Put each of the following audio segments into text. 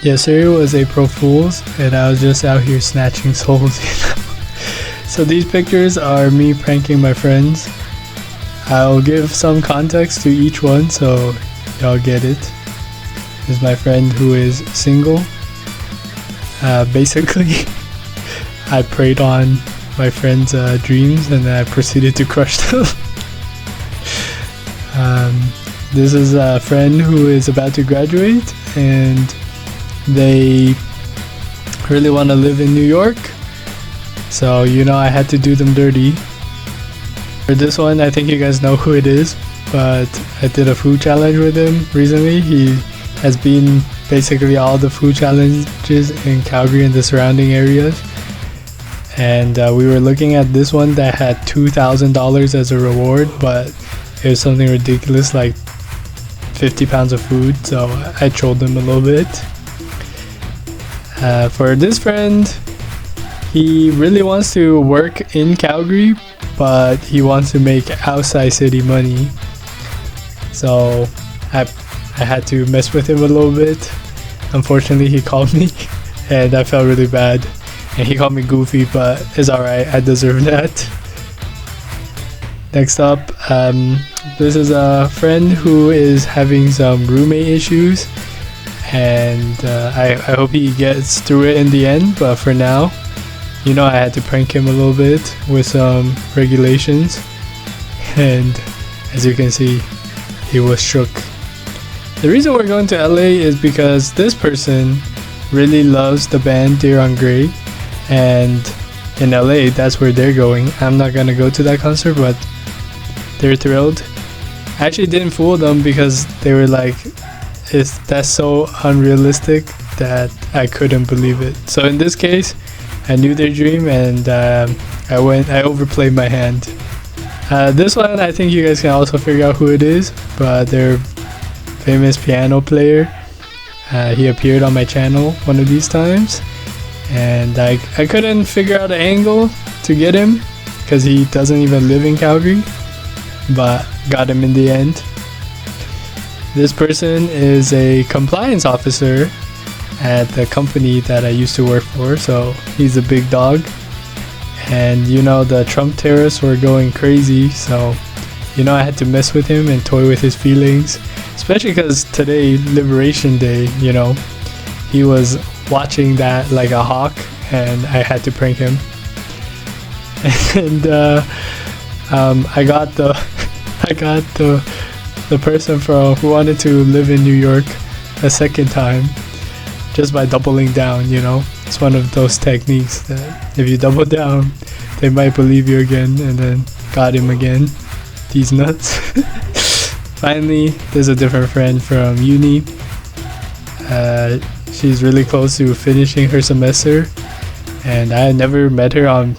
Yesterday was April Fool's and I was just out here snatching souls, you know? So these pictures are me pranking my friends. I'll give some context to each one so y'all get it. This is my friend who is single. Basically, I preyed on my friend's dreams and then I proceeded to crush them. This is a friend who is about to graduate and they really want to live in New York, so you know I had to do them dirty. For this one, I think you guys know who it is, but I did a food challenge with him recently. He has been basically all the food challenges in Calgary and the surrounding areas, and we were looking at this one that had $2,000 as a reward, but it was something ridiculous like 50 pounds of food, so I trolled him a little bit. For this friend, he really wants to work in Calgary, but he wants to make outside city money. So I had to mess with him a little bit. Unfortunately, he called me and I felt really bad. And he called me goofy, but it's alright, I deserve that. Next up, this is a friend who is having some roommate issues. And I hope he gets through it in the end, but for now, you know I had to prank him a little bit with some regulations, and as you can see, he was shook. The reason we're going to LA is because this person really loves the band Deer on Grey, and in LA that's where they're going. I'm not gonna go to that concert, but they're thrilled. I actually didn't fool them because they were like, that's so unrealistic that I couldn't believe it. So in this case, I knew their dream and I overplayed my hand. This one, I think you guys can also figure out who it is, but they're famous piano player. He appeared on my channel one of these times, and I couldn't figure out an angle to get him because he doesn't even live in Calgary, but got him in the end. This person is a compliance officer at the company that I used to work for, so he's a big dog. And you know, the Trump terrorists were going crazy, so you know I had to mess with him and toy with his feelings, especially because today, Liberation Day, you know, he was watching that like a hawk and I had to prank him. And I got the person who wanted to live in New York a second time just by doubling down, you know. It's one of those techniques that if you double down, they might believe you again, and then got him again. These nuts. Finally, there's a different friend from uni. She's really close to finishing her semester, and I had never met her on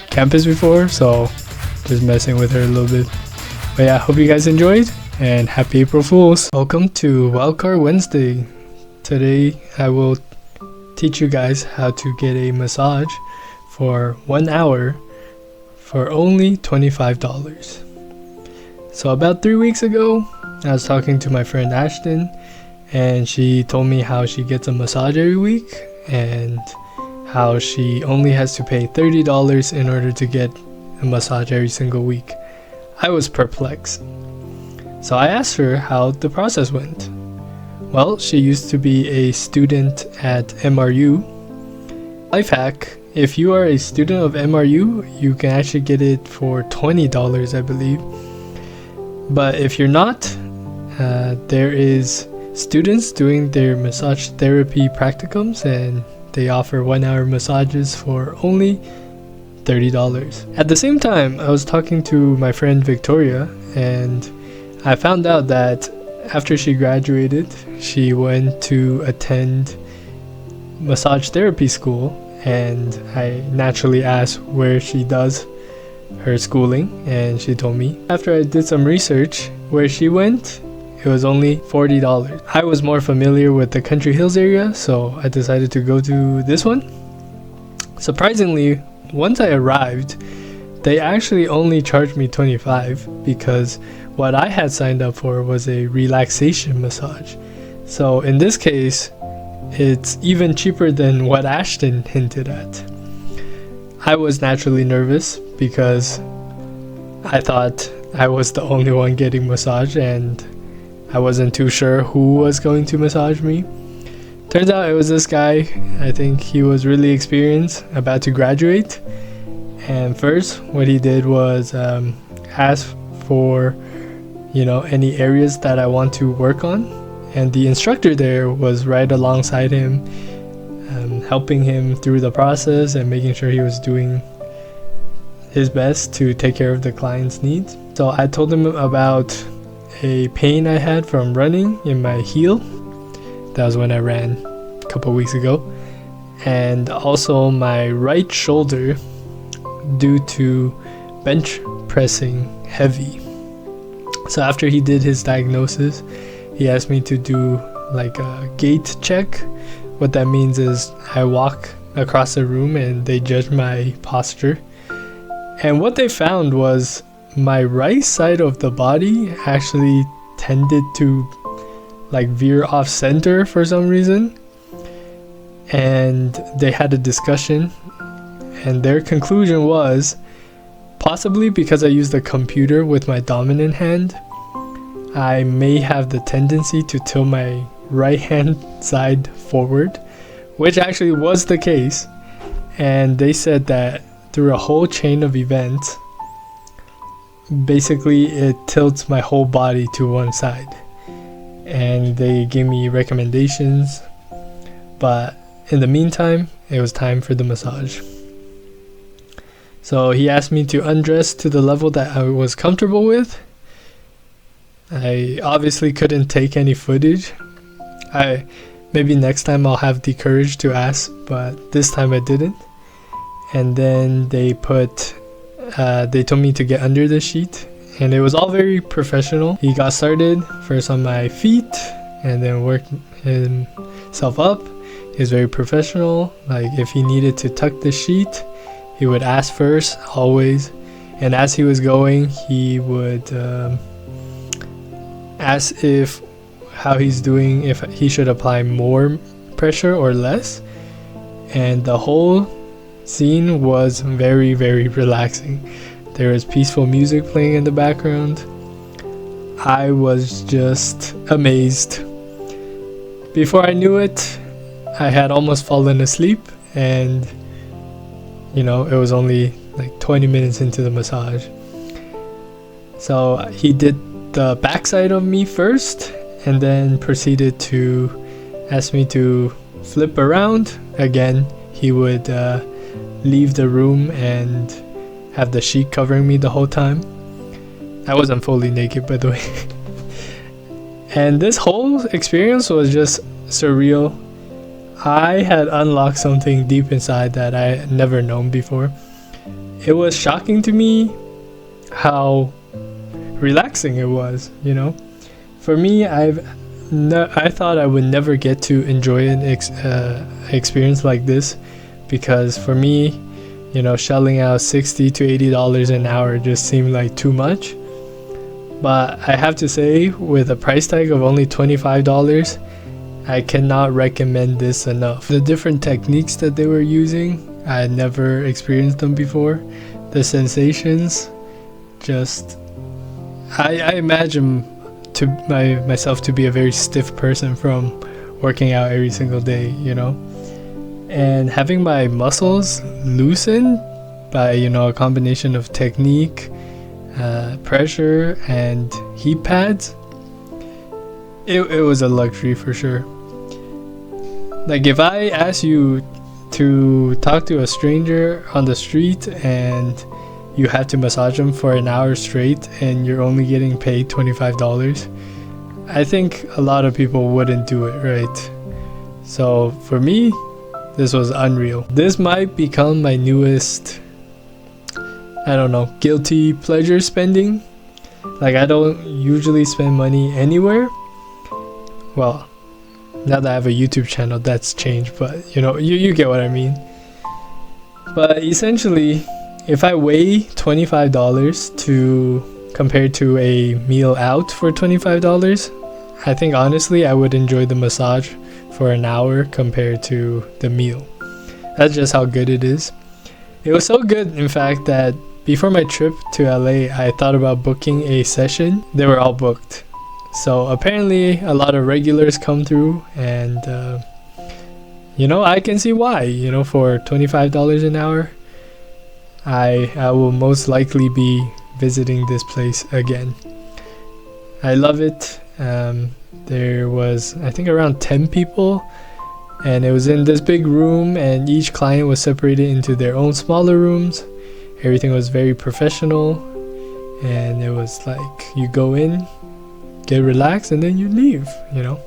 campus before, so just messing with her a little bit. But yeah, hope you guys enjoyed, and happy April Fools. Welcome to Wildcard Wednesday. Today I will teach you guys how to get a massage for 1 hour for only $25. So about 3 weeks ago, I was talking to my friend Ashton, and she told me how she gets a massage every week and how she only has to pay $30 in order to get a massage every single week. I was perplexed. So I asked her how the process went. Well, she used to be a student at MRU. Life hack, if you are a student of MRU, you can actually get it for $20, I believe. But if you're not, there is students doing their massage therapy practicums, and they offer 1 hour massages for only $30. At the same time, I was talking to my friend Victoria, and I found out that after she graduated, she went to attend massage therapy school, and I naturally asked where she does her schooling, and she told me. After I did some research where she went, it was only $40. I was more familiar with the Country Hills area, so I decided to go to this one. Surprisingly, once I arrived, they actually only charged me $25 because what I had signed up for was a relaxation massage. So in this case, it's even cheaper than what Ashton hinted at. I was naturally nervous because I thought I was the only one getting massaged and I wasn't too sure who was going to massage me. Turns out it was this guy. I think he was really experienced, about to graduate. And first, what he did was ask for, any areas that I want to work on. And the instructor there was right alongside him, helping him through the process and making sure he was doing his best to take care of the client's needs. So I told him about a pain I had from running in my heel. That was when I ran a couple weeks ago. And also my right shoulder due to bench pressing heavy. So after he did his diagnosis, he asked me to do like a gait check. What that means is I walk across the room and they judge my posture. And what they found was my right side of the body actually tended to like veer off center for some reason. And they had a discussion and their conclusion was possibly because I use the computer with my dominant hand, I may have the tendency to tilt my right hand side forward, which actually was the case. And they said that through a whole chain of events, basically it tilts my whole body to one side. And they gave me recommendations, but in the meantime, it was time for the massage. So he asked me to undress to the level that I was comfortable with. I obviously couldn't take any footage. Maybe next time I'll have the courage to ask, but this time I didn't. And then they told me to get under the sheet, and it was all very professional. He got started first on my feet and then worked himself up. He was very professional. Like if he needed to tuck the sheet, he would ask first, always. And as he was going, he would ask how he's doing, if he should apply more pressure or less. And the whole scene was very, very relaxing. There was peaceful music playing in the background. I was just amazed. Before I knew it, I had almost fallen asleep, and it was only like 20 minutes into the massage. So he did the backside of me first and then proceeded to ask me to flip around. Again, he would leave the room and have the sheet covering me the whole time. I wasn't fully naked, by the way. And this whole experience was just surreal. I had unlocked something deep inside that I had never known before. It was shocking to me how relaxing it was, For me, I thought I would never get to enjoy an experience like this, because for me, shelling out $60 to $80 an hour just seemed like too much. But I have to say, with a price tag of only $25, I cannot recommend this enough. The different techniques that they were using, I had never experienced them before. The sensations, I imagine myself to be a very stiff person from working out every single day, and having my muscles loosen by a combination of technique, pressure, and heat pads. It was a luxury for sure. Like if I ask you to talk to a stranger on the street and you have to massage them for an hour straight and you're only getting paid $25, I think a lot of people wouldn't do it, right? So for me, this was unreal. This might become my newest, guilty pleasure spending. Like I don't usually spend money anywhere. Well, now that I have a YouTube channel, that's changed, but you get what I mean. But essentially, if I weigh $25 to compare to a meal out for $25, I think honestly I would enjoy the massage for an hour compared to the meal. That's just how good it is. It was so good, in fact, that before my trip to LA, I thought about booking a session. They were all booked. So apparently a lot of regulars come through, and you know, I can see why. You know, for $25 an hour, I will most likely be visiting this place again. I love it. There was, I think, around 10 people, and it was in this big room, and each client was separated into their own smaller rooms. Everything was very professional, and it was like you go in, get relaxed, and then you leave, you know.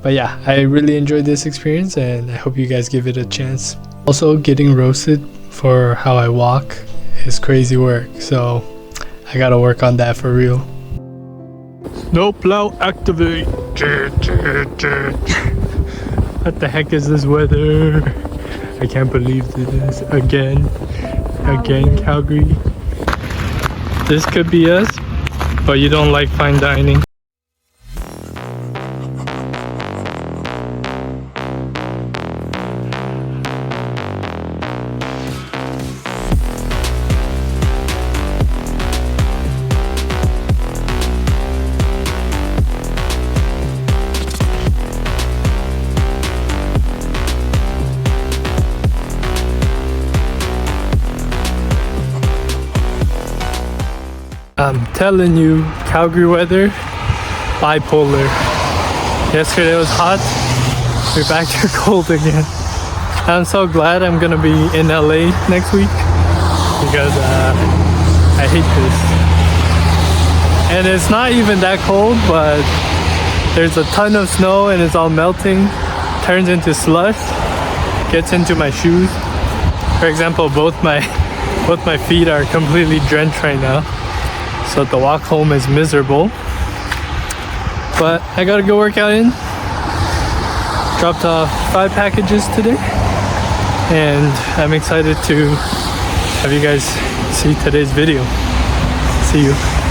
But yeah, I really enjoyed this experience, and I hope you guys give it a chance. Also, getting roasted for how I walk is crazy work, so I gotta work on that for real. Snowplow activate. What the heck is this weather? I can't believe this again, Calgary. This could be us, but you don't like fine dining. I'm telling you, Calgary weather, bipolar. Yesterday was hot, we're back to cold again. I'm so glad I'm gonna be in LA next week, because I hate this. And it's not even that cold, but there's a ton of snow and it's all melting, turns into slush, gets into my shoes. For example, both my feet are completely drenched right now. So the walk home is miserable, but I gotta go work out in. Dropped off 5 packages today, and I'm excited to have you guys see today's video. See you.